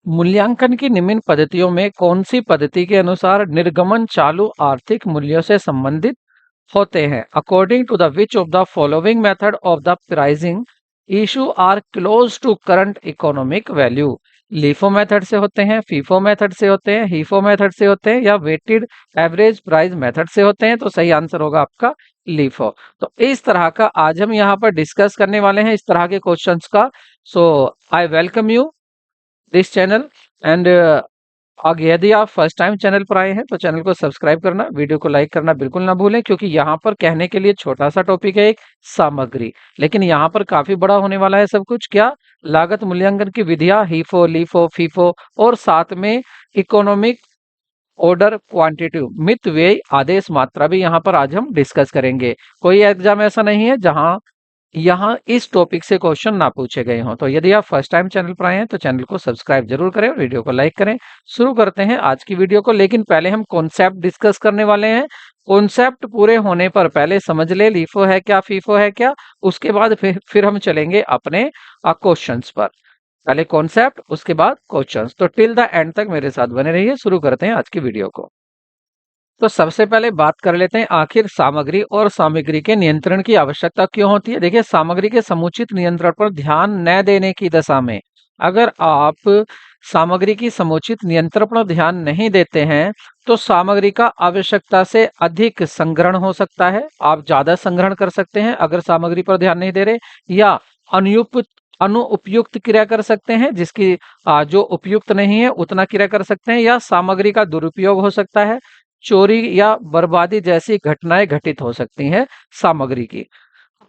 मूल्यांकन की निम्न पद्धतियों में कौन सी पद्धति के अनुसार निर्गमन चालू आर्थिक मूल्यों से संबंधित होते हैं? According to the which of the following method of the pricing issue are close to current economic value? LIFO method से होते हैं, फीफो मेथड से होते हैं, हीफो मेथड से होते हैं या वेटेड एवरेज प्राइस मेथड से होते हैं? तो सही आंसर होगा आपका लीफो। तो इस तरह का आज हम यहाँ पर डिस्कस करने वाले हैं, इस तरह के क्वेश्चंस का। So I welcome you this channel and आगे यदि आप फर्स्ट टाइम चैनल पर आए हैं तो चैनल को सब्सक्राइब करना, वीडियो को लाइक करना बिल्कुल ना भूलें, क्योंकि यहाँ पर कहने के लिए छोटा सा टॉपिक है, एक सामग्री, लेकिन यहाँ पर काफी बड़ा होने वाला है सब कुछ। क्या? लागत मूल्यांकन की विधियां, हीफो, लीफो, फीफो और साथ में इकोनॉमिक ऑर्डर, क्वांटिटिव, मित, व्यय, आदेश, मात्रा भी यहाँ पर आज हम डिस्कस करेंगे। कोई एग्जाम ऐसा नहीं है जहां यहाँ इस टॉपिक से क्वेश्चन ना पूछे गए हों। तो यदि आप फर्स्ट टाइम चैनल पर आए हैं तो चैनल को सब्सक्राइब जरूर करें और वीडियो को लाइक करें। शुरू करते हैं आज की वीडियो को, लेकिन पहले हम कॉन्सेप्ट डिस्कस करने वाले हैं। कॉन्सेप्ट पूरे होने पर पहले समझ ले लीफो है क्या, फीफो है क्या, उसके बाद फिर हम चलेंगे अपने क्वेश्चंस पर। पहले कॉन्सेप्ट, उसके बाद क्वेश्चंस। तो टिल द एंड तक मेरे साथ बने रहिए। शुरू करते हैं आज की वीडियो को। तो सबसे पहले बात कर लेते हैं, आखिर सामग्री और सामग्री के नियंत्रण की आवश्यकता क्यों होती है। देखिए, सामग्री के समुचित नियंत्रण पर ध्यान न देने की दशा में, अगर आप सामग्री की समुचित नियंत्रण पर ध्यान नहीं देते हैं तो सामग्री का आवश्यकता से अधिक संग्रहण हो सकता है। आप ज्यादा संग्रहण कर सकते हैं अगर सामग्री पर ध्यान नहीं दे रहे, या अनुपयुक्त अनुपयुक्त क्रिया कर सकते हैं, जिसकी जो उपयुक्त नहीं है उतना क्रिया कर सकते हैं, या सामग्री का दुरुपयोग हो सकता है, चोरी या बर्बादी जैसी घटनाएं घटित हो सकती हैं सामग्री की।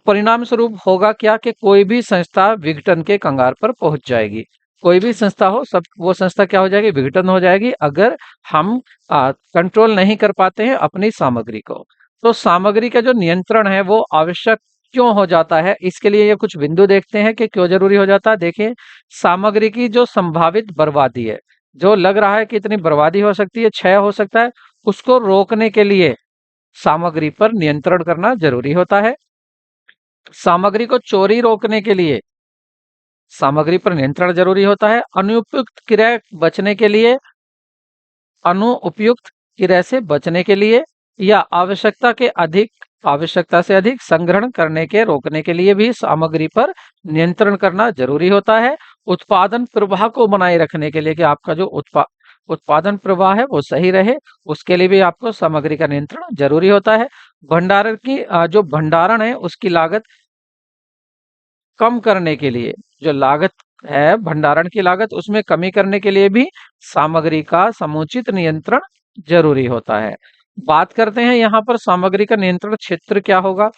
परिणाम स्वरूप होगा क्या कि कोई भी संस्था विघटन के कंगार पर पहुंच जाएगी। कोई भी संस्था हो, सब वो संस्था क्या हो जाएगी? विघटन हो जाएगी, अगर हम कंट्रोल नहीं कर पाते हैं अपनी सामग्री को। तो सामग्री का जो नियंत्रण है वो आवश्यक क्यों हो जाता है, इसके लिए ये कुछ बिंदु देखते हैं कि क्यों जरूरी हो जाता है। देखिए, सामग्री की जो संभावित बर्बादी है, जो लग रहा है कि इतनी बर्बादी हो सकती है, क्षय हो सकता है, उसको रोकने के लिए सामग्री पर नियंत्रण करना जरूरी होता है। सामग्री को चोरी रोकने के लिए सामग्री पर नियंत्रण जरूरी होता है। अनुपयुक्त क्रिया बचने के लिए, अनुपयुक्त क्रिया से बचने के लिए, या आवश्यकता से अधिक संग्रहण करने के रोकने के लिए भी सामग्री पर नियंत्रण करना जरूरी होता है। उत्पादन प्रवाह को बनाए रखने के लिए, कि आपका जो उत्पादन प्रवाह है वो सही रहे, उसके लिए भी आपको सामग्री का नियंत्रण जरूरी होता है। भंडारण की जो भंडारण है उसकी लागत कम करने के लिए, जो लागत है भंडारण की लागत, उसमें कमी करने के लिए भी सामग्री का समुचित नियंत्रण जरूरी होता है। बात करते हैं यहाँ पर सामग्री का नियंत्रण क्षेत्र क्या होगा।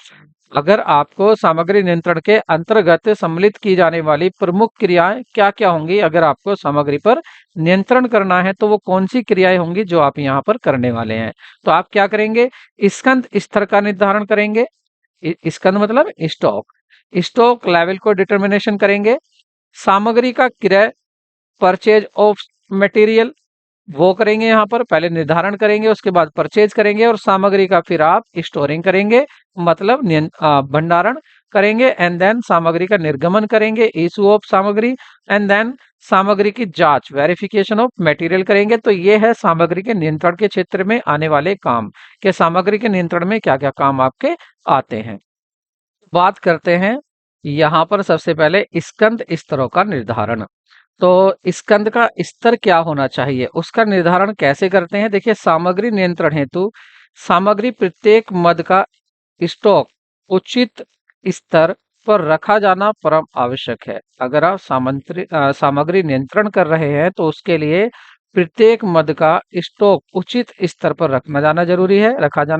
अगर आपको सामग्री नियंत्रण के अंतर्गत सम्मिलित की जाने वाली प्रमुख क्रियाएं क्या क्या होंगी, अगर आपको सामग्री पर नियंत्रण करना है तो वो कौन सी क्रियाएं होंगी जो आप यहाँ पर करने वाले हैं। तो आप क्या करेंगे? स्कंद स्तर का निर्धारण करेंगे। स्कंद मतलब स्टॉक, स्टॉक लेवल को डिटर्मिनेशन करेंगे। सामग्री का क्रय, परचेज ऑफ मटेरियल, वो करेंगे, यहाँ पर पहले निर्धारण करेंगे, उसके बाद परचेज करेंगे, और सामग्री का फिर आप स्टोरिंग करेंगे, मतलब भंडारण करेंगे। एंड देन सामग्री का निर्गमन करेंगे, इशू ऑफ सामग्री, एंड देन सामग्री की जांच, वेरिफिकेशन ऑफ मटेरियल करेंगे। तो ये है सामग्री के नियंत्रण के क्षेत्र में आने वाले काम, कि सामग्री के नियंत्रण में क्या क्या काम आपके आते हैं। बात करते हैं यहाँ पर सबसे पहले स्कंद स्तरों का निर्धारण। तो स्कंद का स्तर क्या होना चाहिए, उसका निर्धारण कैसे करते हैं? देखिए, सामग्री नियंत्रण हेतु सामग्री प्रत्येक मद का स्टॉक उचित स्तर पर रखा जाना परम आवश्यक है। अगर आप सामग्री नियंत्रण कर रहे हैं तो उसके लिए प्रत्येक मद का स्टॉक उचित स्तर पर रखा जाना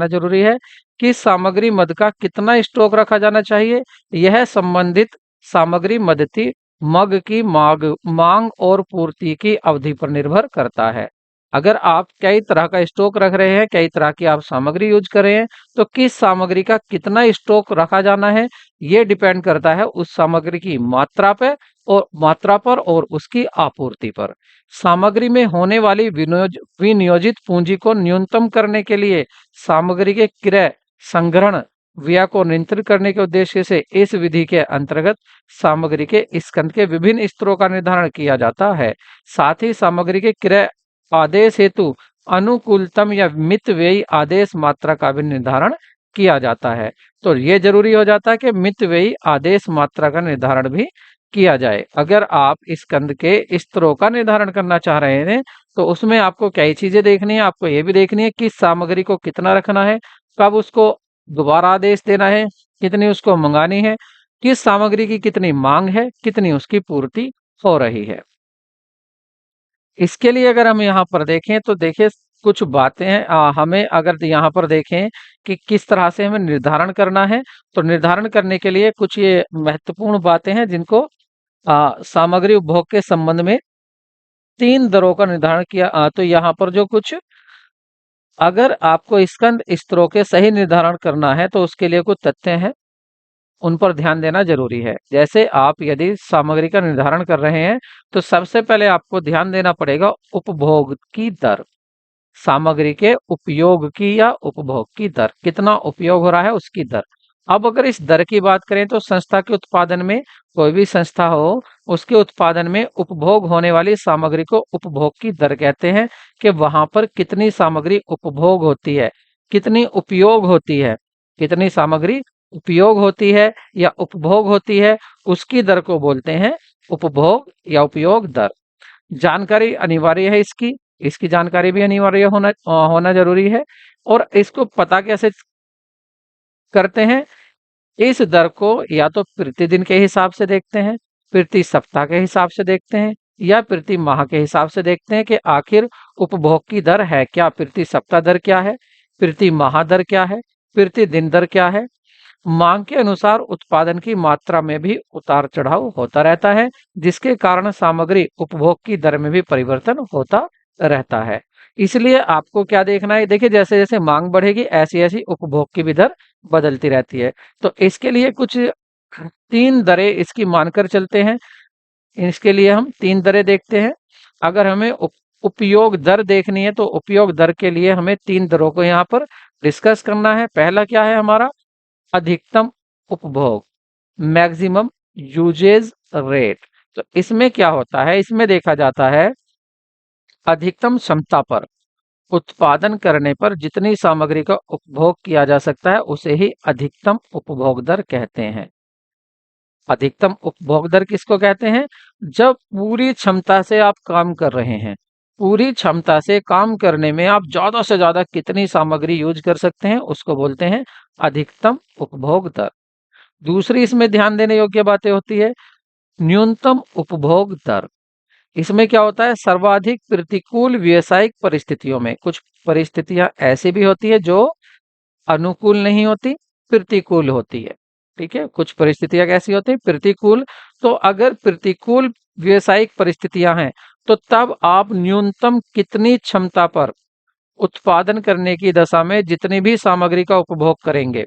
जरूरी है। किस सामग्री मद का कितना स्टॉक रखा जाना चाहिए, यह संबंधित सामग्री मदती मग की मांग और पूर्ति की अवधि पर निर्भर करता है। अगर आप कई तरह का स्टॉक रख रहे हैं, कई तरह की आप सामग्री यूज कर रहे हैं, तो किस सामग्री का कितना स्टॉक रखा जाना है ये डिपेंड करता है उस सामग्री की मात्रा पर और उसकी आपूर्ति पर। सामग्री में होने वाली विनियोजित पूंजी को न्यूनतम करने के लिए सामग्री के क्रय, संग्रहण, व्यय को नियंत्रित करने के उद्देश्य से इस विधि के अंतर्गत सामग्री के स्कंध के विभिन्न स्तरों का निर्धारण किया जाता है। साथ ही सामग्री के क्रय आदेश हेतु अनुकूलतम या मितव्ययी आदेश मात्रा का भी निर्धारण किया जाता है। तो ये जरूरी हो जाता है कि मितव्ययी आदेश मात्रा का निर्धारण भी किया जाए। अगर आप स्कंद के स्तरों का निर्धारण करना चाह रहे हैं तो उसमें आपको कई चीजें देखनी है। आपको ये भी देखनी है कि सामग्री को कितना रखना है, कब उसको दोबारा आदेश देना है, कितनी उसको मंगानी है, किस सामग्री की कितनी मांग है, कितनी उसकी पूर्ति हो रही है। इसके लिए अगर हम यहाँ पर देखें तो देखिए कुछ बातें हैं, हमें अगर यहाँ पर देखें कि किस तरह से हमें निर्धारण करना है, तो निर्धारण करने के लिए कुछ ये महत्वपूर्ण बातें हैं जिनको सामग्री उपभोग के संबंध में 3 दरों का निर्धारण किया। तो यहाँ पर जो कुछ अगर आपको स्कंद स्तरों के सही निर्धारण करना है तो उसके लिए कुछ तथ्य हैं, उन पर ध्यान देना जरूरी है। जैसे आप यदि सामग्री का निर्धारण कर रहे हैं तो सबसे पहले आपको ध्यान देना पड़ेगा उपभोग की दर। सामग्री के उपयोग की या उपभोग की दर, कितना उपयोग हो रहा है उसकी दर। अब अगर इस दर की बात करें तो संस्था के उत्पादन में, कोई भी संस्था हो उसके उत्पादन में उपभोग होने वाली सामग्री को उपभोग की दर कहते हैं कि वहां पर कितनी सामग्री उपभोग होती है, कितनी उपयोग होती है, कितनी सामग्री उपयोग होती है या उपभोग होती है, उसकी दर को बोलते हैं उपभोग या उपयोग दर। जानकारी अनिवार्य है इसकी, इसकी जानकारी भी अनिवार्य होना जरूरी है। और इसको पता कैसे करते हैं, इस दर को या तो प्रतिदिन के हिसाब से देखते हैं, प्रति सप्ताह के हिसाब से देखते हैं या प्रति माह के हिसाब से देखते हैं कि आखिर उपभोग की दर है क्या, प्रति सप्ताह दर क्या है, प्रति माह दर क्या है, प्रति दिन दर क्या है। मांग के अनुसार उत्पादन की मात्रा में भी उतार चढ़ाव होता रहता है, जिसके कारण सामग्री उपभोग की दर में भी परिवर्तन होता रहता है। इसलिए आपको क्या देखना है, देखिए जैसे जैसे मांग बढ़ेगी ऐसी ऐसी उपभोग की भी दर बदलती रहती है। तो इसके लिए कुछ 3 दरें इसकी मानकर चलते हैं। इसके लिए हम 3 दरें देखते हैं। अगर हमें उपयोग दर देखनी है तो उपयोग दर के लिए हमें 3 दरों को यहाँ पर डिस्कस करना है। पहला क्या है हमारा, अधिकतम उपभोग, मैक्सिमम यूजेज रेट। तो इसमें क्या होता है, इसमें देखा जाता है अधिकतम क्षमता पर उत्पादन करने पर जितनी सामग्री का उपभोग किया जा सकता है उसे ही अधिकतम उपभोग दर कहते हैं। अधिकतम उपभोग दर किसको कहते हैं, जब पूरी क्षमता से आप काम कर रहे हैं, पूरी क्षमता से काम करने में आप ज्यादा से ज्यादा कितनी सामग्री यूज कर सकते हैं उसको बोलते हैं अधिकतम उपभोग दर। दूसरी इसमें ध्यान देने योग्य बातें होती है न्यूनतम उपभोग दर। इसमें क्या होता है, सर्वाधिक प्रतिकूल व्यावसायिक परिस्थितियों में, कुछ परिस्थितियां ऐसी भी होती है जो अनुकूल नहीं होती, प्रतिकूल होती है। ठीक है, कुछ परिस्थितियां कैसी होती है, प्रतिकूल। तो अगर प्रतिकूल व्यावसायिक परिस्थितियां हैं तो तब आप न्यूनतम कितनी क्षमता पर उत्पादन करने की दशा में जितनी भी सामग्री का उपभोग करेंगे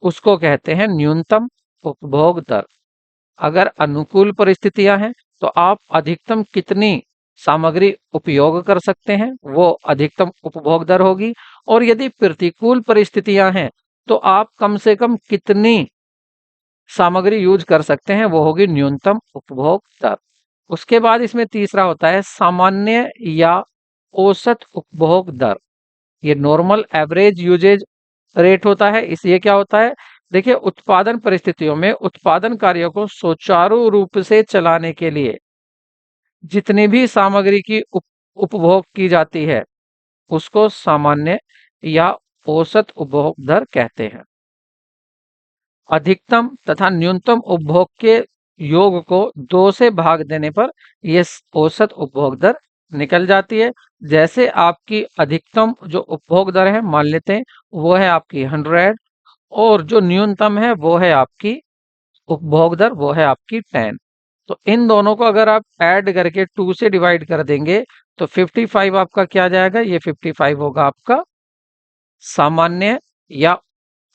उसको कहते हैं न्यूनतम उपभोग दर। अगर अनुकूल परिस्थितियां हैं तो आप अधिकतम कितनी सामग्री उपयोग कर सकते हैं वो अधिकतम उपभोग दर होगी। और यदि प्रतिकूल परिस्थितियां हैं तो आप कम से कम कितनी सामग्री यूज कर सकते हैं वो होगी न्यूनतम उपभोग दर। उसके बाद इसमें तीसरा होता है सामान्य या औसत उपभोग दर। ये नॉर्मल एवरेज यूजेज रेट होता है। इसलिए क्या होता है, देखिए उत्पादन परिस्थितियों में उत्पादन कार्यों को सुचारू रूप से चलाने के लिए जितनी भी सामग्री की उपभोग की जाती है उसको सामान्य या औसत उपभोग दर कहते हैं। अधिकतम तथा न्यूनतम उपभोग के योग को 2 से भाग देने पर यह औसत उपभोग दर निकल जाती है। जैसे आपकी अधिकतम जो उपभोग दर है मान लेते हैं वो है आपकी 100 और जो न्यूनतम है वो है आपकी उपभोग दर, वो है आपकी 10। तो इन दोनों को अगर आप ऐड करके 2 से डिवाइड कर देंगे तो 55 आपका क्या आ जाएगा, ये 55 होगा आपका सामान्य या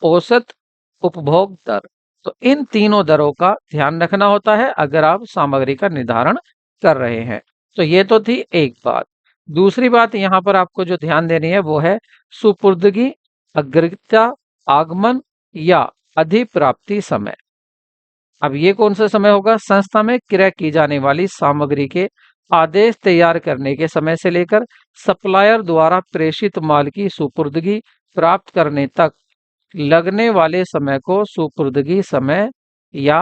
औसत उपभोग दर। तो इन तीनों दरों का ध्यान रखना होता है अगर आप सामग्री का निर्धारण कर रहे हैं। तो ये तो थी एक बात। दूसरी बात यहाँ पर आपको जो ध्यान देनी है वो है सुपुर्दगी, अग्रता, आगमन या अधिप्राप्ति समय। अब ये कौन सा समय होगा? संस्था में क्रय की जाने वाली सामग्री के आदेश तैयार करने के समय से लेकर सप्लायर द्वारा प्रेषित माल की सुपुर्दगी प्राप्त करने तक लगने वाले समय को सुपुर्दगी समय या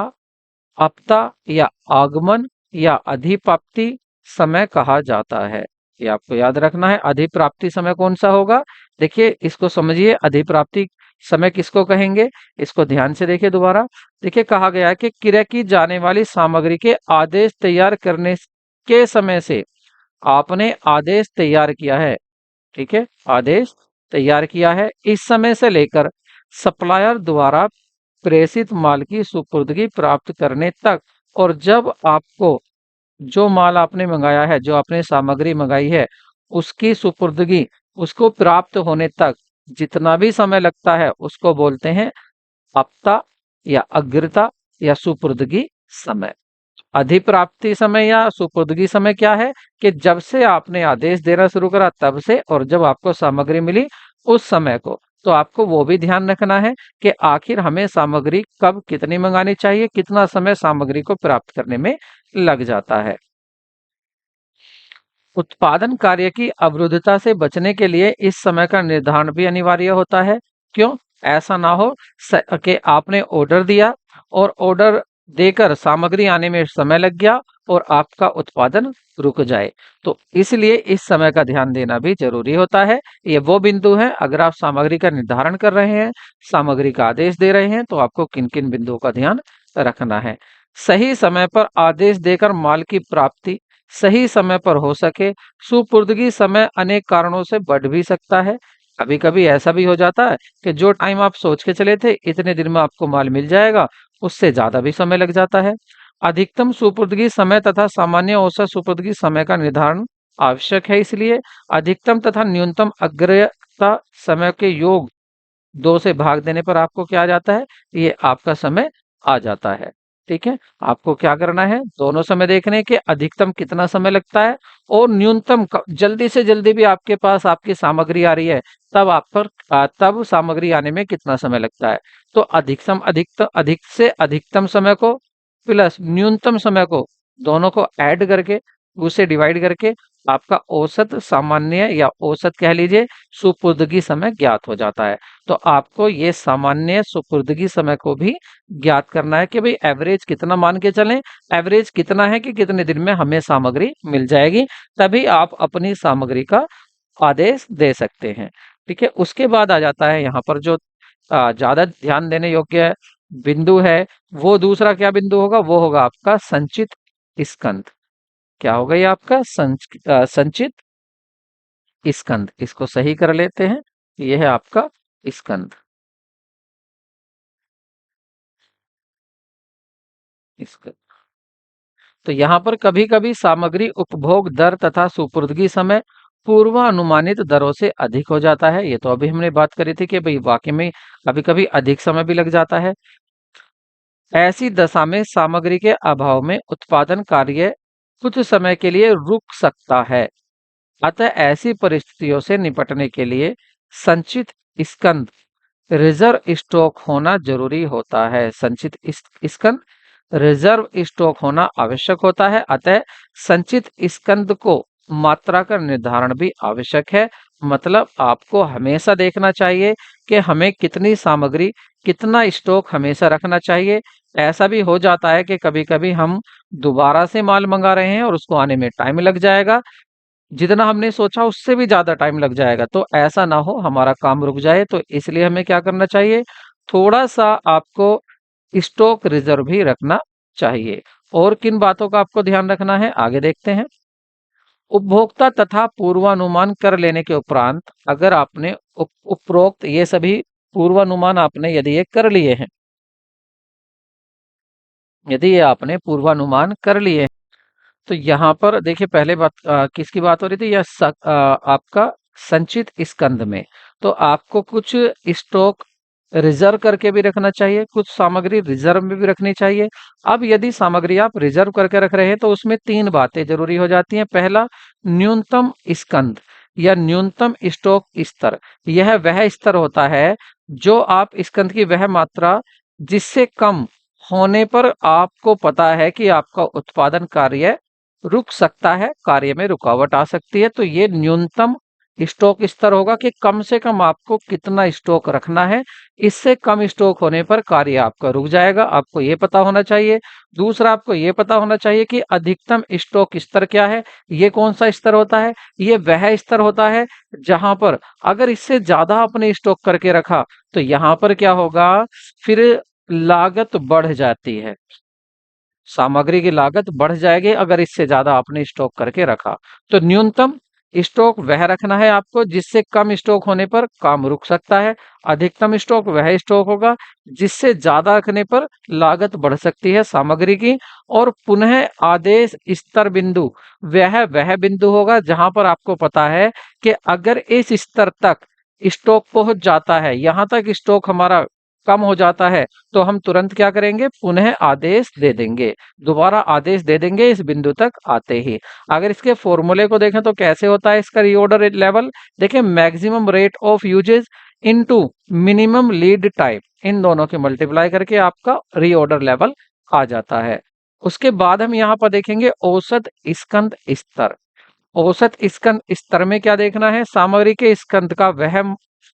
आपदा या आगमन या अधिप्राप्ति समय कहा जाता है। ये आपको याद रखना है। अधिप्राप्ति समय कौन सा होगा? देखिए, इसको समझिए। अधिप्राप्ति समय किसको कहेंगे? इसको ध्यान से देखिए दोबारा। देखिए, कहा गया है कि क्रय की जाने वाली सामग्री के आदेश तैयार करने के समय से आपने आदेश तैयार किया है, ठीक है, आदेश तैयार किया है, इस समय से लेकर सप्लायर द्वारा प्रेषित माल की सुपुर्दगी प्राप्त करने तक, और जब आपको जो माल आपने मंगाया है, जो आपने सामग्री मंगाई है, उसकी सुपुर्दगी, उसको प्राप्त होने तक जितना भी समय लगता है उसको बोलते हैं आपदा या अग्रता या सुपुर्दगी समय। अधिप्राप्ति समय या सुपुर्दगी समय क्या है? कि जब से आपने आदेश देना शुरू करा तब से, और जब आपको सामग्री मिली उस समय को। तो आपको वो भी ध्यान रखना है कि आखिर हमें सामग्री कब कितनी मंगानी चाहिए, कितना समय सामग्री को प्राप्त करने में लग जाता है। उत्पादन कार्य की अवरुद्धता से बचने के लिए इस समय का निर्धारण भी अनिवार्य होता है। क्यों? ऐसा ना हो कि आपने ऑर्डर दिया और ऑर्डर देकर सामग्री आने में समय लग गया और आपका उत्पादन रुक जाए। तो इसलिए इस समय का ध्यान देना भी जरूरी होता है। ये वो बिंदु है, अगर आप सामग्री का निर्धारण कर रहे हैं, सामग्री का आदेश दे रहे हैं, तो आपको किन किन बिंदुओं का ध्यान रखना है। सही समय पर आदेश देकर माल की प्राप्ति सही समय पर हो सके। सुपुर्दगी समय अनेक कारणों से बढ़ भी सकता है। कभी कभी ऐसा भी हो जाता है कि जो टाइम आप सोच के चले थे इतने दिन में आपको माल मिल जाएगा, उससे ज्यादा भी समय लग जाता है। अधिकतम सुपुर्दगी समय तथा सामान्य औसत सुपुर्दगी समय का निर्धारण आवश्यक है। इसलिए अधिकतम तथा न्यूनतम अग्रता समय के योग 2 से भाग देने पर आपको क्या आ जाता है? ये आपका समय आ जाता है। ठीक है, आपको क्या करना है? दोनों समय देखने के, अधिकतम कितना समय लगता है और न्यूनतम जल्दी से जल्दी भी आपके पास आपकी सामग्री आ रही है, तब आप पर तब सामग्री आने में कितना समय लगता है। तो अधिक से अधिकतम समय को प्लस न्यूनतम समय को, दोनों को ऐड करके, उसे डिवाइड करके आपका औसत सामान्य या औसत कह लीजिए सुपुर्दगी समय ज्ञात हो जाता है। तो आपको ये सामान्य सुपुर्दगी समय को भी ज्ञात करना है कि भाई एवरेज कितना मान के चलें, एवरेज कितना है कि कितने दिन में हमें सामग्री मिल जाएगी, तभी आप अपनी सामग्री का आदेश दे सकते हैं। ठीक है, उसके बाद आ जाता है यहाँ पर जो ज्यादा ध्यान देने योग्य बिंदु है, वो दूसरा क्या बिंदु होगा? वो होगा आपका संचित स्कंध। क्या होगा ये आपका? संचित स्कंध। इसको सही कर लेते हैं, ये है आपका स्कंध। स्कंध। तो यहाँ पर कभी कभी सामग्री उपभोग दर तथा सुपुर्दगी समय पूर्वानुमानित दरों से अधिक हो जाता है। ये तो अभी हमने बात करी थी कि भाई वाकई में कभी कभी अधिक समय भी लग जाता है। ऐसी दशा में सामग्री के अभाव में उत्पादन कार्य कुछ समय के लिए रुक सकता है। अतः ऐसी परिस्थितियों से निपटने के लिए संचित स्कंद रिजर्व स्टॉक होना जरूरी होता है। संचित स्कंद रिजर्व स्टॉक होना आवश्यक होता है। अतः संचित स्कंद को मात्रा का निर्धारण भी आवश्यक है। मतलब आपको हमेशा देखना चाहिए कि हमें कितनी सामग्री, कितना स्टॉक हमेशा रखना चाहिए। ऐसा भी हो जाता है कि कभी कभी हम दोबारा से माल मंगा रहे हैं और उसको आने में टाइम लग जाएगा, जितना हमने सोचा उससे भी ज्यादा टाइम लग जाएगा। तो ऐसा ना हो हमारा काम रुक जाए, तो इसलिए हमें क्या करना चाहिए? थोड़ा सा आपको स्टॉक रिजर्व भी रखना चाहिए। और किन बातों का आपको ध्यान रखना है, आगे देखते हैं। उपभोक्ता तथा पूर्वानुमान कर लेने के उपरांत अगर आपने उपरोक्त ये सभी पूर्वानुमान आपने यदि ये कर लिए हैं, यदि ये आपने पूर्वानुमान कर लिए हैं, तो यहाँ पर देखिए पहले बात किसकी बात हो रही थी? आपका संचित स्कंद में। तो आपको कुछ स्टॉक रिजर्व करके भी रखना चाहिए, कुछ सामग्री रिजर्व में भी रखनी चाहिए। अब यदि सामग्री आप रिजर्व करके रख रहे हैं तो उसमें 3 बातें जरूरी हो जाती हैं। पहला, न्यूनतम स्कंद। या न्यूनतम स्टॉक स्तर, यह वह स्तर होता है जो आप स्कंद की वह मात्रा जिससे कम होने पर आपको पता है कि आपका उत्पादन कार्य रुक सकता है, कार्य में रुकावट आ सकती है। तो ये न्यूनतम स्टॉक स्तर होगा कि कम से कम आपको कितना स्टॉक रखना है, इससे कम स्टॉक होने पर कार्य आपका रुक जाएगा, आपको ये पता होना चाहिए। दूसरा, आपको ये पता होना चाहिए कि अधिकतम स्टॉक स्तर क्या है। ये कौन सा स्तर होता है? ये वह स्तर होता है जहां पर अगर इससे ज्यादा आपने स्टॉक करके रखा तो यहां पर क्या होगा, फिर लागत बढ़ जाती है, सामग्री की लागत बढ़ जाएगी अगर इससे ज्यादा आपने स्टॉक करके रखा। तो न्यूनतम स्टॉक वह रखना है आपको जिससे कम स्टॉक होने पर काम रुक सकता है, अधिकतम स्टॉक वह स्टॉक होगा जिससे ज्यादा रखने पर लागत बढ़ सकती है सामग्री की। और पुनः आदेश स्तर बिंदु वह बिंदु होगा जहां पर आपको पता है कि अगर इस स्तर तक स्टॉक पहुंच जाता है, यहां तक स्टॉक हमारा कम हो जाता है, तो हम तुरंत क्या करेंगे, पुनः आदेश दे देंगे, दोबारा आदेश दे देंगे इस बिंदु तक आते ही। अगर इसके फॉर्मूले को देखें तो कैसे होता है इसका रीऑर्डर लेवल, देखिए maximum rate of usage into minimum lead time, इन दोनों के मल्टीप्लाई करके आपका रीऑर्डर लेवल आ जाता है। उसके बाद हम यहाँ पर देखेंगे औसत स्कंद स्तर। औसत स्कंद स्तर में क्या देखना है, सामग्री के स्कंद का वह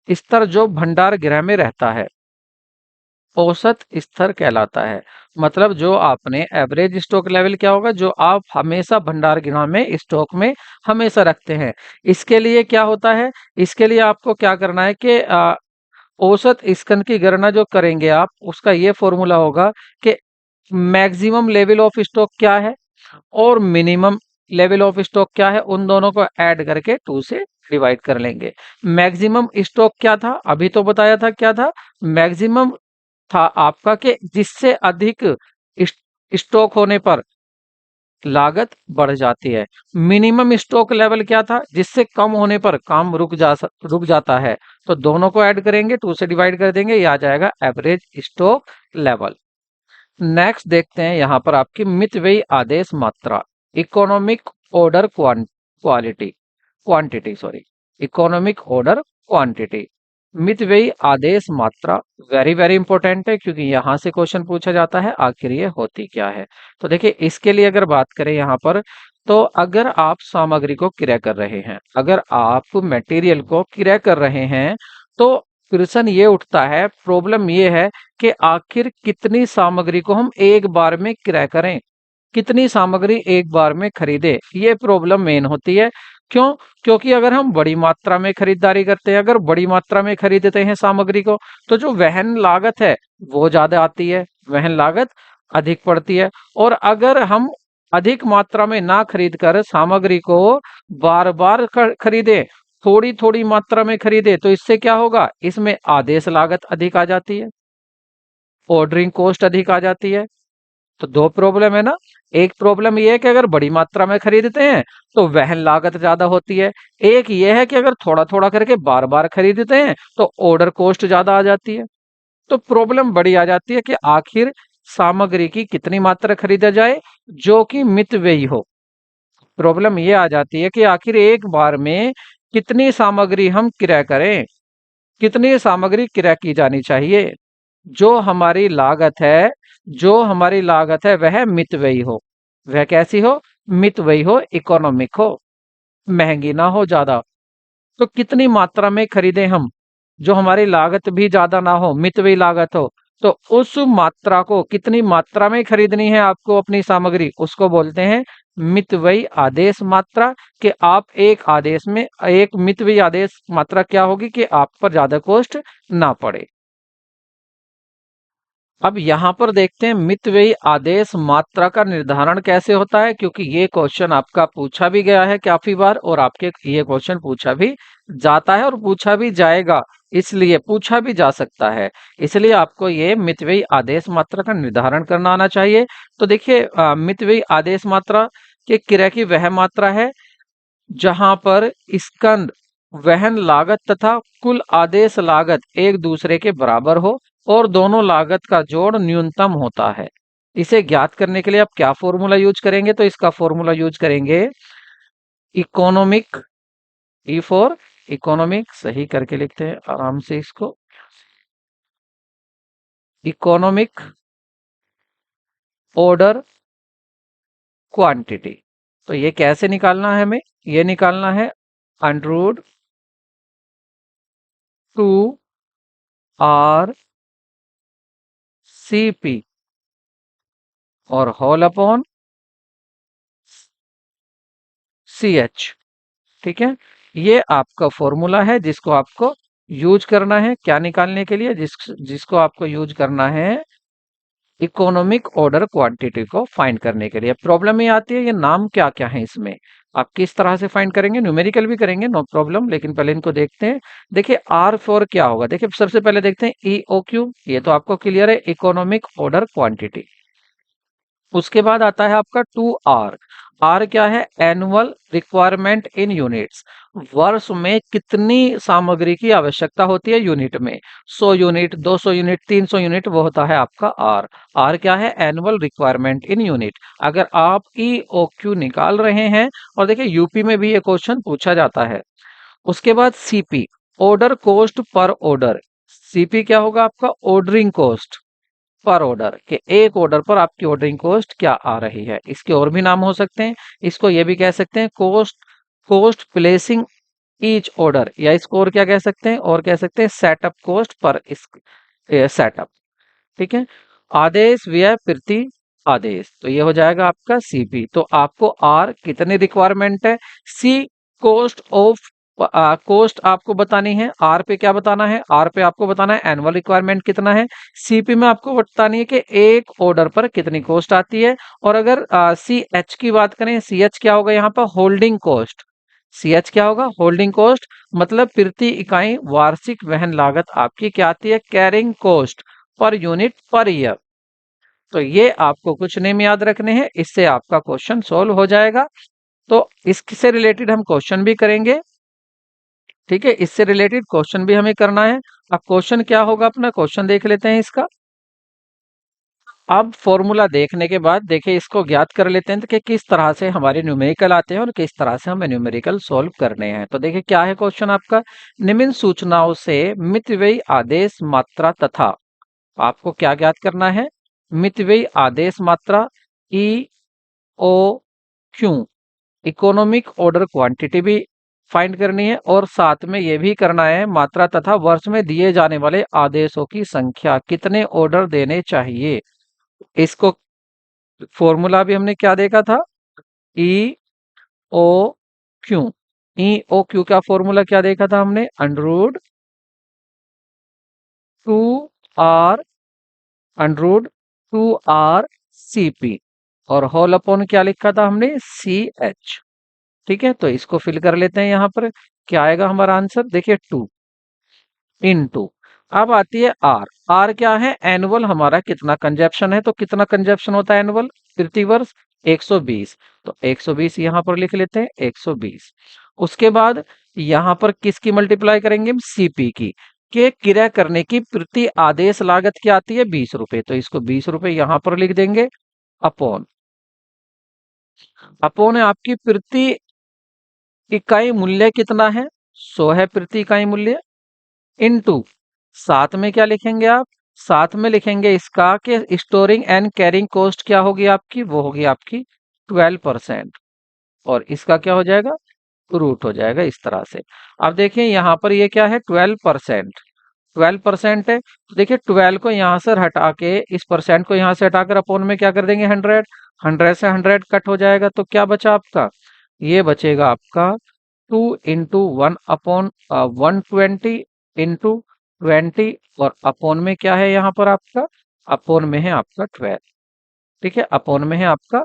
स्तर जो भंडार गृह में रहता है, औसत स्तर कहलाता है। मतलब जो आपने एवरेज स्टॉक लेवल क्या होगा, जो आप हमेशा भंडार गृह में स्टॉक में हमेशा रखते हैं। इसके लिए क्या होता है, इसके लिए आपको क्या करना है कि औसत स्कंद की गणना जो करेंगे आप, उसका ये फॉर्मूला होगा कि मैक्सिमम लेवल ऑफ स्टॉक क्या है और मिनिमम लेवल ऑफ स्टॉक क्या है, उन दोनों को ऐड करके 2 से डिवाइड कर लेंगे। मैक्सिमम स्टॉक क्या था, अभी तो बताया था क्या था, मैक्सिमम था आपका कि जिससे अधिक स्टॉक होने पर लागत बढ़ जाती है। मिनिमम स्टॉक लेवल क्या था, जिससे कम होने पर काम रुक जाता है। तो दोनों को ऐड करेंगे, 2 से डिवाइड कर देंगे, ये आ जाएगा एवरेज स्टॉक लेवल। नेक्स्ट देखते हैं यहाँ पर आपकी मितव्ययी आदेश मात्रा, economic order quality quantity sorry economic order quantity. मितव्ययी आदेश मात्रा वेरी वेरी इंपॉर्टेंट है क्योंकि यहाँ से क्वेश्चन पूछा जाता है आखिर ये होती क्या है। तो देखिए इसके लिए अगर बात करें यहाँ पर, तो अगर आप सामग्री को क्रय कर रहे हैं, अगर आप मटेरियल को क्रय कर रहे हैं, तो प्रश्न ये उठता है, प्रॉब्लम ये है कि आखिर कितनी सामग्री को हम एक बार में क्रय करें, कितनी सामग्री एक बार में खरीदे, ये प्रॉब्लम मेन होती है। क्यों? क्योंकि अगर हम बड़ी मात्रा में खरीदारी करते हैं, अगर बड़ी मात्रा में खरीदते हैं सामग्री को, तो जो वहन लागत है वो ज्यादा आती है, वहन लागत अधिक पड़ती है। और अगर हम अधिक मात्रा में ना खरीद कर सामग्री को बार बार खरीदे, थोड़ी थोड़ी मात्रा में खरीदे, तो इससे क्या होगा, इसमें आदेश लागत अधिक आ जाती है, ऑर्डरिंग कॉस्ट अधिक आ जाती है। तो दो प्रॉब्लम है ना, एक प्रॉब्लम ये है कि अगर बड़ी मात्रा में खरीदते हैं तो वहन लागत ज्यादा होती है, एक ये है कि अगर थोड़ा थोड़ा करके बार बार खरीदते हैं तो ऑर्डर कॉस्ट ज्यादा आ जाती है। तो प्रॉब्लम बड़ी आ जाती है कि आखिर सामग्री की कितनी मात्रा खरीदा जाए जो कि मितव्ययी हो। प्रॉब्लम ये आ जाती है कि आखिर एक बार में कितनी सामग्री हम क्रय करें, कितनी सामग्री क्रय की जानी चाहिए, जो हमारी लागत है, जो हमारी लागत है वह मितव्ययी हो। वह कैसी हो, मितव्ययी हो, इकोनॉमिक हो, महंगी ना हो ज्यादा। तो कितनी मात्रा में खरीदें हम, जो हमारी लागत भी ज्यादा ना हो, मितव्ययी लागत हो। तो उस मात्रा को, कितनी मात्रा में खरीदनी है आपको अपनी सामग्री, उसको बोलते हैं मितव्ययी आदेश मात्रा। कि आप एक आदेश में, एक मितव्ययी आदेश मात्रा क्या होगी कि आप पर ज्यादा कॉस्ट ना पड़े। अब यहाँ पर देखते हैं मितव्ययी आदेश मात्रा का निर्धारण कैसे होता है, क्योंकि ये क्वेश्चन आपका पूछा भी गया है काफी बार और आपके ये क्वेश्चन पूछा भी जाता है और पूछा भी जाएगा, इसलिए पूछा भी जा सकता है, इसलिए आपको ये मितव्ययी आदेश मात्रा का निर्धारण करना आना चाहिए। तो देखिए मितव्ययी आदेश मात्रा के क्रय की वह मात्रा है जहां पर स्कंद, वहन लागत तथा कुल आदेश लागत एक दूसरे के बराबर हो और दोनों लागत का जोड़ न्यूनतम होता है। इसे ज्ञात करने के लिए आप क्या फॉर्मूला यूज करेंगे, तो इसका फॉर्मूला यूज करेंगे इकोनॉमिक ई फॉर इकोनॉमिक, सही करके लिखते हैं आराम से इसको, इकोनॉमिक ऑर्डर क्वांटिटी। तो ये कैसे निकालना है हमें, ये निकालना है under two R C P और होल अपॉन सी एच। ठीक है, ये आपका फॉर्मूला है जिसको आपको यूज करना है क्या निकालने के लिए, जिसको आपको यूज करना है इकोनॉमिक ऑर्डर क्वांटिटी को फाइंड करने के लिए। प्रॉब्लम ये आती है ये नाम क्या क्या है इसमें, आप किस तरह से फाइंड करेंगे, न्यूमेरिकल भी करेंगे नो प्रॉब्लम, लेकिन पहले इनको देखते हैं। देखिए आर फोर क्या होगा, देखिए सबसे पहले देखते हैं ई ओ क्यू, ये तो आपको क्लियर है, इकोनॉमिक ऑर्डर क्वांटिटी। उसके बाद आता है आपका टू आर, आर क्या है, एनुअल रिक्वायरमेंट इन यूनिट्स, वर्ष में कितनी सामग्री की आवश्यकता होती है यूनिट में, 100 यूनिट, 200 यूनिट, 300 यूनिट, वो होता है आपका आर। आर क्या है, एनुअल रिक्वायरमेंट इन यूनिट। अगर आप ई ओ क्यू निकाल रहे हैं, और देखिए यूपी में भी ये क्वेश्चन पूछा जाता है। उसके बाद CP, order cost per order, CP क्या होगा आपका, ऑर्डरिंग कॉस्ट पर ऑर्डर, के एक ऑर्डर पर आपकी ऑर्डरिंग कॉस्ट क्या आ रही है। इसके और भी नाम हो सकते हैं, इसको ये भी कह सकते हैं cost, cost placing each order, या इसको और क्या कह सकते हैं, और कह सकते हैं सेटअप कॉस्ट पर इस सेटअप। ठीक है, आदेश व्यय प्रति आदेश, तो ये हो जाएगा आपका सीपी। तो आपको आर कितनी रिक्वायरमेंट है, सी कॉस्ट ऑफ, कॉस्ट आपको बतानी है, आर पे क्या बताना है, आर पे आपको बताना है एनुअल रिक्वायरमेंट कितना है, सीपी में आपको बतानी है कि एक ऑर्डर पर कितनी कॉस्ट आती है। और अगर सी एच की बात करें, सी एच क्या होगा यहाँ पर, होल्डिंग कॉस्ट, सी एच क्या होगा, होल्डिंग कॉस्ट, मतलब प्रति इकाई वार्षिक वहन लागत आपकी क्या आती है, carrying cost per unit per year. तो ये आपको कुछ नेम याद रखने हैं, इससे आपका क्वेश्चन सोल्व हो जाएगा। तो इससे रिलेटेड हम क्वेश्चन भी करेंगे। ठीक है, इससे रिलेटेड क्वेश्चन भी हमें करना है। अब क्वेश्चन क्या होगा, अपना क्वेश्चन देख लेते हैं इसका। अब फॉर्मूला देखने के बाद देखिए इसको ज्ञात कर लेते हैं कि किस तरह से हमारे न्यूमेरिकल आते हैं और किस तरह से हमें न्यूमेरिकल सॉल्व करने हैं। तो देखिए क्या है क्वेश्चन आपका, निम्न सूचनाओं से मितव्ययी आदेश मात्रा तथा, आपको क्या ज्ञात करना है, मितव्ययी आदेश मात्रा E O Q, economic order quantity भी फाइंड करनी है, और साथ में ये भी करना है मात्रा तथा वर्ष में दिए जाने वाले आदेशों की संख्या, कितने ऑर्डर देने चाहिए। इसको फॉर्मूला भी हमने क्या देखा था, E O Q, E O Q का फॉर्मूला क्या देखा था हमने, under two R, under two R C P, और होल अपॉन क्या लिखा था हमने, सी एच। ठीक है, तो इसको फिल कर लेते हैं यहाँ पर, क्या आएगा हमारा आंसर, देखिए 2 इनटू, अब आती है आर, आर क्या है, एनुअल हमारा कितना कंजप्शन है, तो कितना कंजप्शन होता है एनुअल, प्रति वर्ष 120, तो 120 यहाँ पर लिख लेते हैं 120। उसके बाद यहाँ पर किसकी मल्टीप्लाई करेंगे, सीपी की, के किराया करने की प्रति आदेश लागत क्या आती है, 20 रुपए, तो इसको 20 रुपए यहाँ पर लिख देंगे, अपॉन, अपॉन है आपकी प्रति इकाई मूल्य कितना है, 100 है प्रति इकाई मूल्य, इनटू, साथ में क्या लिखेंगे आप, साथ में लिखेंगे इसका कि स्टोरिंग एंड कैरिंग कॉस्ट क्या होगी आपकी, वो होगी आपकी 12%, और इसका क्या हो जाएगा, रूट हो जाएगा इस तरह से। अब देखिए यहाँ पर ये क्या है, 12%, 12% है, तो देखिए 12 को यहाँ से हटा के, इस परसेंट को यहाँ से हटाकर अपॉन में क्या कर देंगे 100, 100 से 100 कट हो जाएगा, तो क्या बचा आपका, ये बचेगा आपका 2 × 1/120 इंटू 20, और अपॉन में क्या है यहाँ पर आपका, अपॉन में है आपका 12। ठीक है, अपॉन में है आपका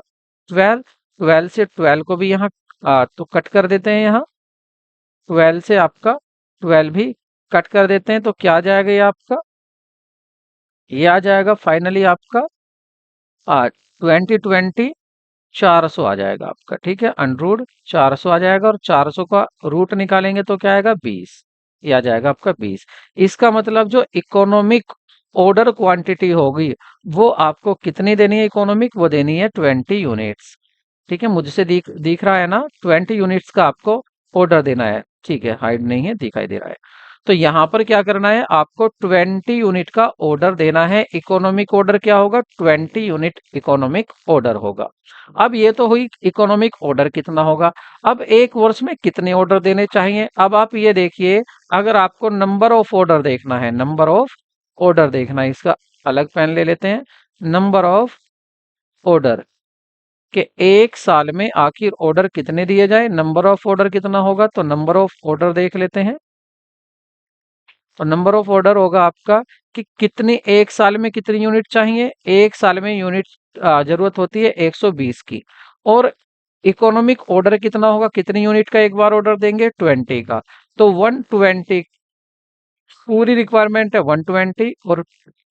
12, 12 से 12 को भी यहाँ तो कट कर देते हैं, यहाँ 12 से आपका 12 भी कट कर देते हैं, तो क्या आ जाएगा ये आपका, ये आ जाएगा फाइनली आपका 2020 400 आ जाएगा आपका। ठीक है, अंडरूट 400 आ जाएगा, और 400 का रूट निकालेंगे तो क्या आएगा 20, ये आ जाएगा आपका 20। इसका मतलब जो इकोनॉमिक ऑर्डर क्वांटिटी होगी वो आपको कितनी देनी है, इकोनॉमिक वो देनी है 20 यूनिट्स। ठीक है, मुझसे दिख रहा है ना, 20 यूनिट्स का आपको ऑर्डर देना है। ठीक है, हाइड नहीं है, दिखाई दे रहा है। तो यहाँ पर क्या करना है, आपको 20 यूनिट का ऑर्डर देना है। इकोनॉमिक ऑर्डर क्या होगा, 20 यूनिट इकोनॉमिक ऑर्डर होगा। अब ये तो हुई इकोनॉमिक ऑर्डर कितना होगा। अब एक वर्ष में कितने ऑर्डर देने चाहिए, अब आप ये देखिए, अगर आपको नंबर ऑफ ऑर्डर देखना है, नंबर ऑफ ऑर्डर देखना है, इसका अलग पेन ले लेते हैं। नंबर ऑफ ऑर्डर कि एक साल में आखिर ऑर्डर कितने दिए जाए, नंबर ऑफ ऑर्डर कितना होगा, तो नंबर ऑफ ऑर्डर देख लेते हैं। तो नंबर ऑफ ऑर्डर होगा आपका कि कितनी, एक साल में कितनी यूनिट चाहिए, एक साल में यूनिट जरूरत होती है 120 की। और इकोनॉमिक ऑर्डर कितना होगा, कितनी यूनिट का एक बार ऑर्डर देंगे, 20 का। तो 120 पूरी रिक्वायरमेंट है 120, और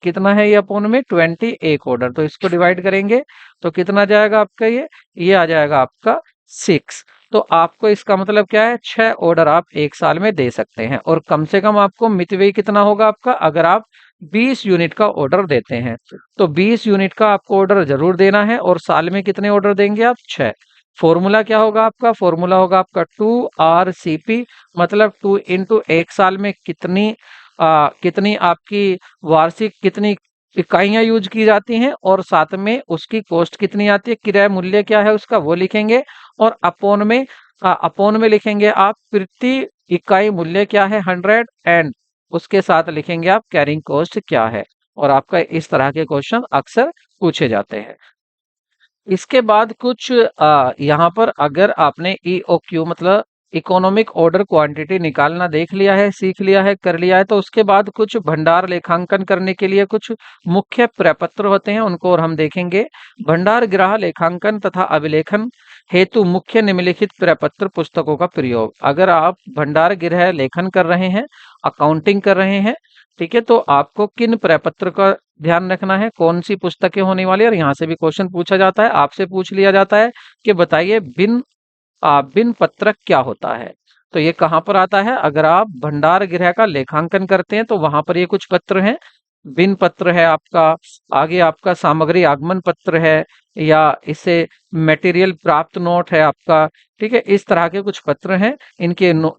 कितना है ये अपोन में 20 एक ऑर्डर, तो इसको डिवाइड करेंगे तो कितना जाएगा आपका, ये आ जाएगा आपका 6। तो आपको इसका मतलब क्या है, 6 ऑर्डर आप एक साल में दे सकते हैं। और कम से कम आपको मितव्ययी कितना होगा आपका, अगर आप 20 यूनिट का ऑर्डर देते हैं तो 20 यूनिट का आपको ऑर्डर जरूर देना है। और साल में कितने ऑर्डर देंगे आप, 6। फॉर्मूला क्या होगा आपका, फॉर्मूला होगा आपका 2RCP, मतलब 2 इंटू एक साल में कितनी कितनी आपकी वार्षिक कितनी इकाइयां यूज की जाती हैं, और साथ में उसकी कॉस्ट कितनी आती है, किराया मूल्य क्या है उसका वो लिखेंगे। और अपोन में लिखेंगे आप प्रति इकाई मूल्य क्या है 100, एंड उसके साथ लिखेंगे आप कैरिंग कॉस्ट क्या है। और आपका इस तरह के क्वेश्चन अक्सर पूछे जाते हैं। इसके बाद कुछ यहाँ पर अगर आपने EOQ मतलब इकोनॉमिक ऑर्डर क्वांटिटी निकालना देख लिया है, सीख लिया है, कर लिया है, तो उसके बाद कुछ भंडार लेखांकन करने के लिए कुछ मुख्य प्रपत्र होते हैं, उनको और हम देखेंगे। भंडार गृह लेखांकन तथा अभिलेखन हेतु मुख्य निम्नलिखित प्रपत्र पुस्तकों का प्रयोग। अगर आप भंडार गृह लेखन कर रहे हैं, अकाउंटिंग कर रहे हैं, ठीक है, तो आपको किन प्रपत्र का ध्यान रखना है, कौन सी पुस्तकें होने वाली है। और यहाँ से भी क्वेश्चन पूछा जाता है, आपसे पूछ लिया जाता है कि बताइए बिन पत्रक क्या होता है। तो ये कहाँ पर आता है, अगर आप भंडार गृह का लेखांकन करते हैं तो वहां पर ये कुछ पत्र हैं। बिन पत्र है आपका, आगे आपका सामग्री आगमन पत्र है, या इसे मटेरियल प्राप्त नोट है आपका। ठीक है, इस तरह के कुछ पत्र हैं।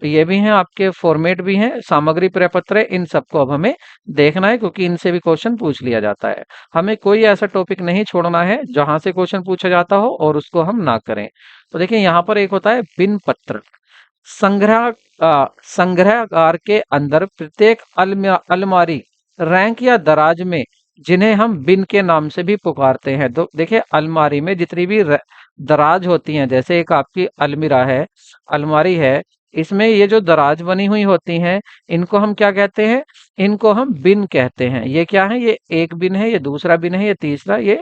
ये भी हैं आपके, फॉर्मेट भी हैं, सामग्री प्रपत्र है। इन सबको अब हमें देखना है, क्योंकि इनसे भी क्वेश्चन पूछ लिया जाता है। हमें कोई ऐसा टॉपिक नहीं छोड़ना है जहां से क्वेश्चन पूछा जाता हो और उसको हम ना करें। तो देखिए यहाँ पर एक होता है बिन पत्र। संग्रह संग्रहगार के अंदर प्रत्येक अलमारी, रैंक या दराज में, जिन्हें हम बिन के नाम से भी पुकारते हैं। तो देखिए अलमारी में जितनी भी दराज होती हैं, जैसे एक आपकी अलमीरा है, अलमारी है, इसमें ये जो दराज बनी हुई होती हैं, इनको हम क्या कहते हैं, इनको हम बिन कहते हैं। ये क्या है, ये एक बिन है, ये दूसरा बिन है, ये तीसरा, ये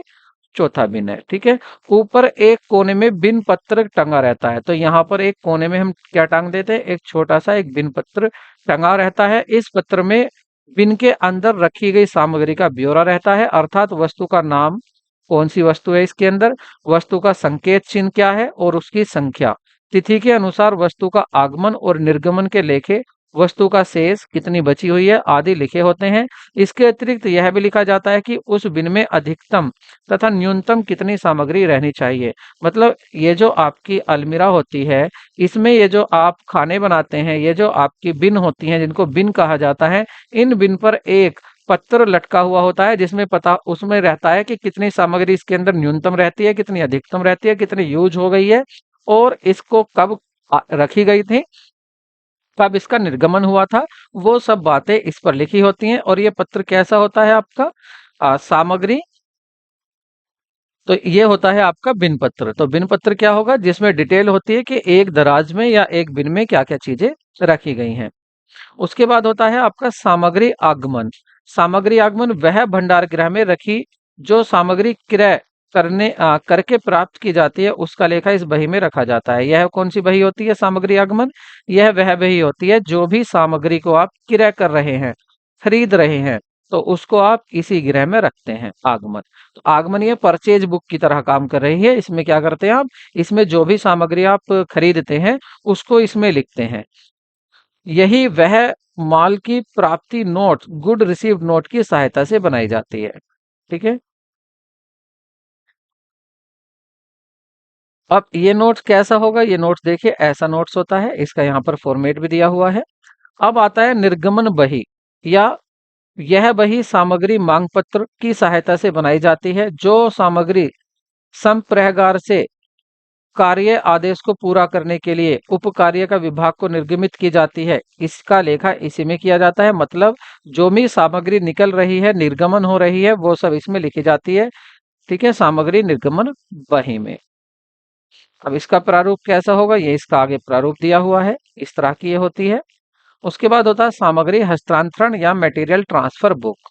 चौथा बिन है। ठीक है, ऊपर एक कोने में बिन पत्र टंगा रहता है। तो यहाँ पर एक कोने में हम क्या टांग देते हैं, एक छोटा सा एक बिन पत्र टंगा रहता है। इस पत्र में बिन के अंदर रखी गई सामग्री का ब्यौरा रहता है, अर्थात वस्तु का नाम, कौन सी वस्तु है इसके अंदर, वस्तु का संकेत चिन्ह क्या है, और उसकी संख्या, तिथि के अनुसार वस्तु का आगमन और निर्गमन के लेखे, वस्तु का शेष कितनी बची हुई है आदि लिखे होते हैं। इसके अतिरिक्त यह भी लिखा जाता है कि उस बिन में अधिकतम तथा न्यूनतम कितनी सामग्री रहनी चाहिए। मतलब ये जो आपकी अलमीरा होती है, इसमें ये जो आप खाने बनाते हैं, ये जो आपकी बिन होती हैं, जिनको बिन कहा जाता है, इन बिन पर एक पत्र लटका हुआ होता है, जिसमें पता उसमें रहता है कि कितनी सामग्री इसके अंदर न्यूनतम रहती है, कितनी अधिकतम रहती है, कितनी यूज हो गई है, और इसको कब रखी गई थी, कब इसका निर्गमन हुआ था, वो सब बातें इस पर लिखी होती हैं। और ये पत्र कैसा होता है आपका, सामग्री, तो ये होता है आपका बिन पत्र। तो बिन पत्र क्या होगा, जिसमें डिटेल होती है कि एक दराज में या एक बिन में क्या क्या चीजें रखी गई हैं। उसके बाद होता है आपका सामग्री आगमन। सामग्री आगमन वह भंडार गृह में रखी जो सामग्री क्रय करके प्राप्त की जाती है, उसका लेखा इस बही में रखा जाता है। यह कौन सी बही होती है सामग्री आगमन, यह वह बही होती है जो भी सामग्री को आप क्रय कर रहे हैं, खरीद रहे हैं, तो उसको आप इसी गृह में रखते हैं, आगमन। तो आगमन ये परचेज बुक की तरह काम कर रही है। इसमें क्या करते हैं आप, इसमें जो भी सामग्री आप खरीदते हैं उसको इसमें लिखते हैं। यही वह माल की प्राप्ति नोट, गुड रिसीव्ड नोट की सहायता से बनाई जाती है। ठीक है, अब ये नोट्स कैसा होगा, ये नोट्स देखिए ऐसा नोट्स होता है, इसका यहाँ पर फॉर्मेट भी दिया हुआ है। अब आता है निर्गमन बही, या यह बही सामग्री मांग पत्र की सहायता से बनाई जाती है। जो सामग्री संप्रहगार से कार्य आदेश को पूरा करने के लिए उप कार्य का विभाग को निर्गमित की जाती है, इसका लेखा इसी में किया जाता है। मतलब जो भी सामग्री निकल रही है, निर्गमन हो रही है, वो सब इसमें लिखी जाती है। ठीक है, सामग्री निर्गमन बही में। अब इसका प्रारूप कैसा होगा, ये इसका आगे प्रारूप दिया हुआ है, इस तरह की ये होती है। उसके बाद होता है सामग्री हस्तांतरण या मटेरियल ट्रांसफर बुक।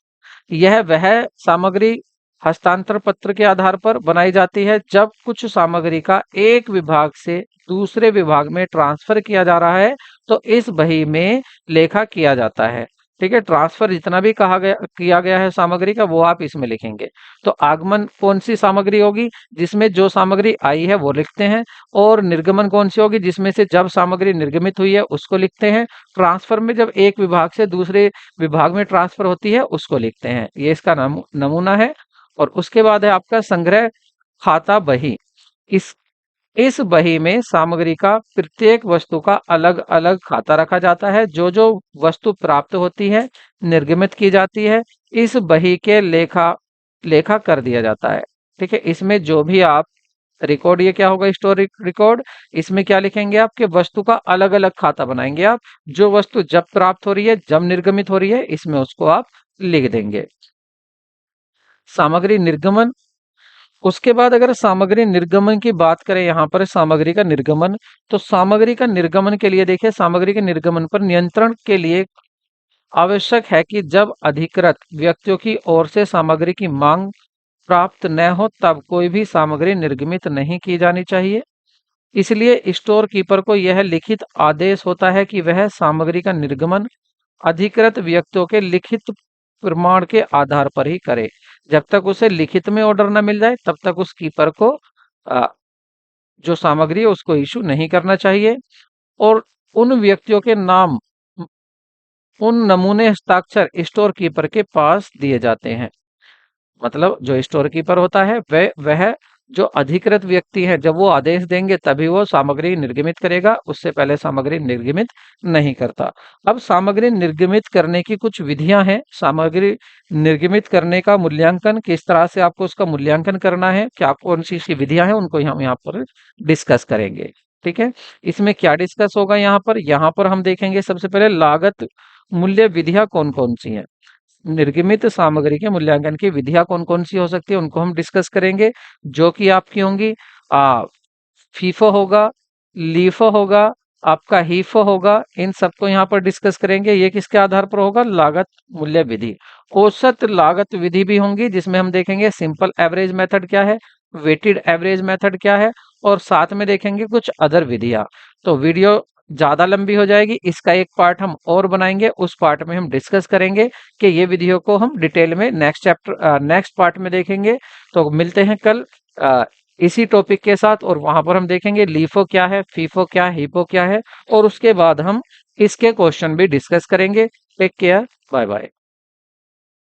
यह वह सामग्री हस्तांतरण पत्र के आधार पर बनाई जाती है जब कुछ सामग्री का एक विभाग से दूसरे विभाग में ट्रांसफर किया जा रहा है, तो इस बही में लेखा किया जाता है। ठीक है, ट्रांसफर जितना भी कहा गया किया गया है सामग्री का, वो आप इसमें लिखेंगे। तो आगमन कौन सी सामग्री होगी, जिसमें जो सामग्री आई है वो लिखते हैं, और निर्गमन कौन सी होगी, जिसमें से जब सामग्री निर्गमित हुई है उसको लिखते हैं। ट्रांसफर में जब एक विभाग से दूसरे विभाग में ट्रांसफर होती है उसको लिखते हैं। ये इसका नमूना है। और उसके बाद है आपका संग्रह खाता बही। इस इस बही में सामग्री का प्रत्येक वस्तु का अलग अलग खाता रखा जाता है। जो जो वस्तु प्राप्त होती है, निर्गमित की जाती है, इस बही के लेखा लेखा कर दिया जाता है। ठीक है, इसमें जो भी आप रिकॉर्ड, ये क्या होगा, स्टोरी रिकॉर्ड। इसमें क्या लिखेंगे, आपके वस्तु का अलग अलग खाता बनाएंगे आप। जो वस्तु जब प्राप्त हो रही है, जब निर्गमित हो रही है, इसमें उसको आप लिख देंगे। सामग्री निर्गमन। उसके बाद अगर सामग्री निर्गमन की बात करें, यहाँ पर सामग्री का निर्गमन, तो सामग्री का निर्गमन के लिए देखिए, सामग्री के निर्गमन पर नियंत्रण के लिए आवश्यक है कि जब अधिकृत व्यक्तियों की ओर से सामग्री की मांग प्राप्त न हो, तब कोई भी सामग्री निर्गमित नहीं की जानी चाहिए। इसलिए स्टोर कीपर को यह लिखित आदेश होता है कि वह सामग्री का निर्गमन अधिकृत व्यक्तियों के लिखित प्रमाण के आधार पर ही करे। जब तक उसे लिखित में ऑर्डर न मिल जाए, तब तक उस कीपर को अ, जो सामग्री है उसको इशू नहीं करना चाहिए। और उन व्यक्तियों के नाम, उन नमूने हस्ताक्षर स्टोर कीपर के पास दिए जाते हैं। मतलब जो स्टोर कीपर होता है, वह जो अधिकृत व्यक्ति है, जब वो आदेश देंगे तभी वो सामग्री निर्गमित करेगा, उससे पहले सामग्री निर्गमित नहीं करता। अब सामग्री निर्गमित करने की कुछ विधियां हैं। सामग्री निर्गमित करने का मूल्यांकन, किस तरह से आपको उसका मूल्यांकन करना है, क्या कौन सी इसकी विधियां हैं, उनको हम यहाँ पर डिस्कस करेंगे। ठीक है, इसमें क्या डिस्कस होगा, यहाँ पर हम देखेंगे सबसे पहले लागत मूल्य विधियां कौन कौन सी हैं। निर्गमित सामग्री के मूल्यांकन की विधियां कौन कौन सी हो सकती है, उनको हम डिस्कस करेंगे, जो कि आपकी होंगी फीफो होगा, लीफो होगा, आपका हीफो होगा। इन सबको यहाँ पर डिस्कस करेंगे। ये किसके आधार पर होगा, लागत मूल्य विधि। औसत लागत विधि भी होंगी, जिसमें हम देखेंगे सिंपल एवरेज मेथड क्या है, वेटेड एवरेज मेथड क्या है, और साथ में देखेंगे कुछ अदर विधियां। तो वीडियो ज्यादा लंबी हो जाएगी, इसका एक पार्ट हम और बनाएंगे, उस पार्ट में हम डिस्कस करेंगे कि ये विधियों को हम डिटेल में नेक्स्ट पार्ट में देखेंगे। तो मिलते हैं कल इसी टॉपिक के साथ, और वहां पर हम देखेंगे लीफो क्या है, फीफो क्या है, हीपो क्या है, और उसके बाद हम इसके क्वेश्चन भी डिस्कस करेंगे। Take care, bye bye.